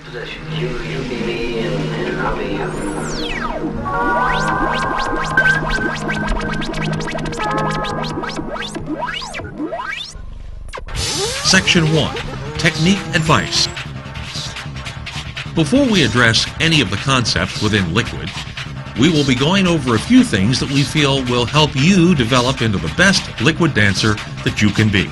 position. You be me, and I'll be you. Section 1. Technique Advice. Before we address any of the concepts within Liquid, we will be going over a few things that we feel will help you develop into the best liquid dancer that you can be.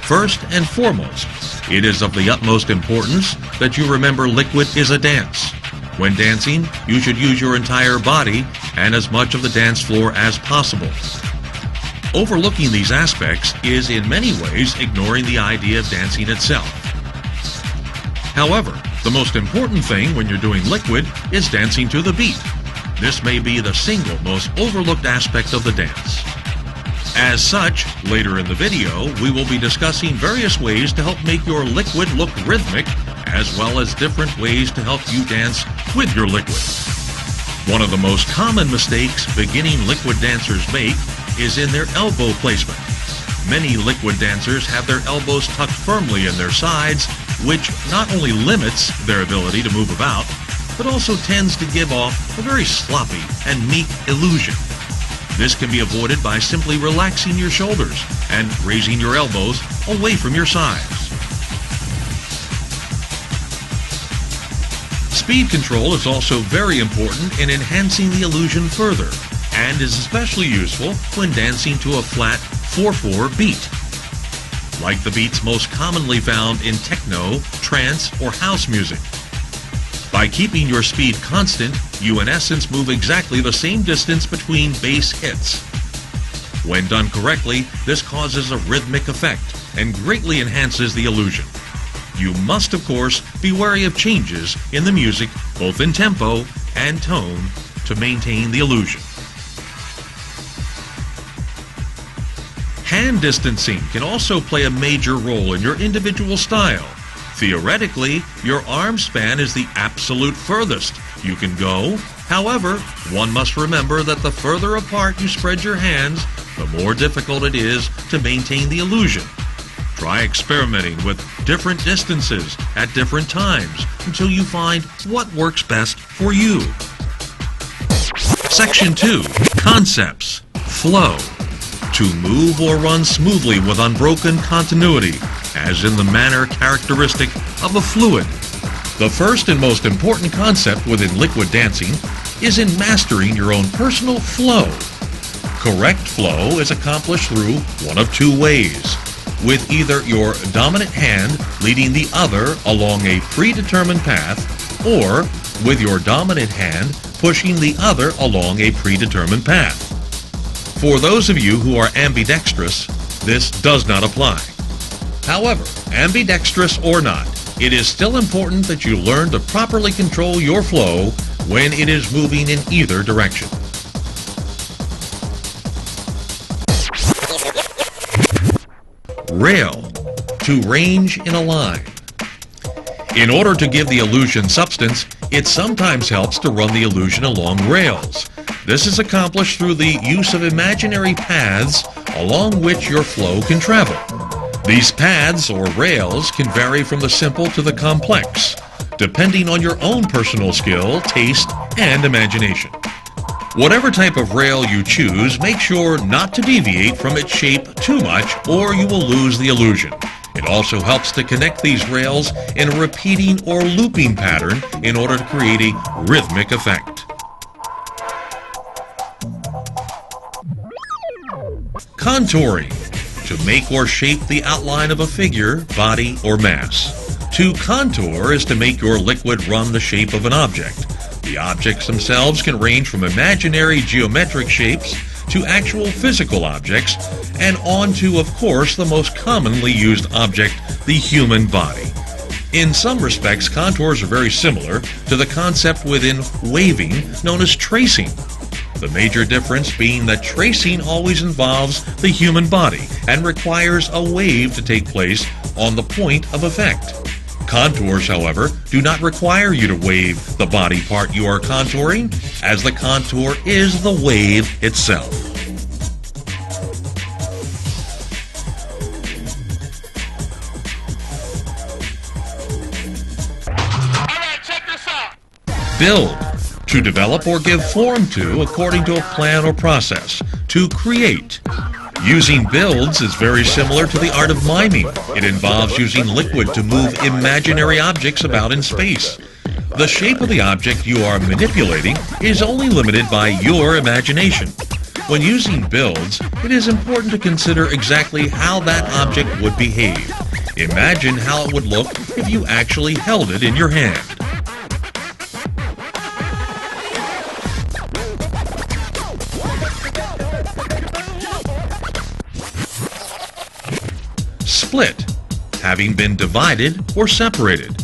First and foremost, it is of the utmost importance that you remember liquid is a dance. When dancing, you should use your entire body and as much of the dance floor as possible. Overlooking these aspects is in many ways ignoring the idea of dancing itself. However, the most important thing when you're doing liquid is dancing to the beat. This may be the single most overlooked aspect of the dance. As such, later in the video, we will be discussing various ways to help make your liquid look rhythmic, as well as different ways to help you dance with your liquid. One of the most common mistakes beginning liquid dancers make is in their elbow placement. Many liquid dancers have their elbows tucked firmly in their sides, which not only limits their ability to move about, but also tends to give off a very sloppy and meek illusion. This can be avoided by simply relaxing your shoulders and raising your elbows away from your sides. Speed control is also very important in enhancing the illusion further, and is especially useful when dancing to a flat 4/4 beat. Like the beats most commonly found in techno, trance, or house music. By keeping your speed constant, you in essence move exactly the same distance between bass hits. When done correctly, this causes a rhythmic effect and greatly enhances the illusion. You must, of course, be wary of changes in the music, both in tempo and tone, to maintain the illusion. Hand distancing can also play a major role in your individual style. Theoretically, your arm span is the absolute furthest you can go. However, one must remember that the further apart you spread your hands, the more difficult it is to maintain the illusion. Try experimenting with different distances at different times until you find what works best for you. Section 2. Concepts. Flow. To move or run smoothly with unbroken continuity, as in the manner characteristic of a fluid. The first and most important concept within liquid dancing is in mastering your own personal flow. Correct flow is accomplished through one of two ways, with either your dominant hand leading the other along a predetermined path, or with your dominant hand pushing the other along a predetermined path. For those of you who are ambidextrous, this does not apply. However, ambidextrous or not, it is still important that you learn to properly control your flow when it is moving in either direction. Rail. To range in a line. In order to give the illusion substance, it sometimes helps to run the illusion along rails. This is accomplished through the use of imaginary paths along which your flow can travel. These paths, or rails, can vary from the simple to the complex, depending on your own personal skill, taste, and imagination. Whatever type of rail you choose, make sure not to deviate from its shape too much, or you will lose the illusion. It also helps to connect these rails in a repeating or looping pattern in order to create a rhythmic effect. Contouring. To make or shape the outline of a figure, body, or mass. To contour is to make your liquid run the shape of an object. The objects themselves can range from imaginary geometric shapes to actual physical objects, and on to, of course, the most commonly used object, the human body. In some respects, contours are very similar to the concept within waving known as tracing. The major difference being that tracing always involves the human body and requires a wave to take place on the point of effect. Contours, however, do not require you to wave the body part you are contouring, as the contour is the wave itself. Build, to develop or give form to according to a plan or process. To create. Using builds is very similar to the art of miming. It involves using liquid to move imaginary objects about in space. The shape of the object you are manipulating is only limited by your imagination. When using builds, it is important to consider exactly how that object would behave. Imagine how it would look if you actually held it in your hand. Split, having been divided or separated.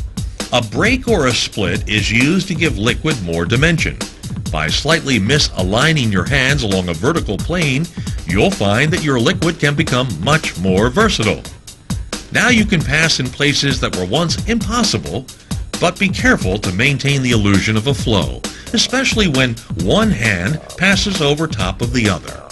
A break or a split is used to give liquid more dimension. By slightly misaligning your hands along a vertical plane, you'll find that your liquid can become much more versatile. Now you can pass in places that were once impossible, but be careful to maintain the illusion of a flow, especially when one hand passes over top of the other.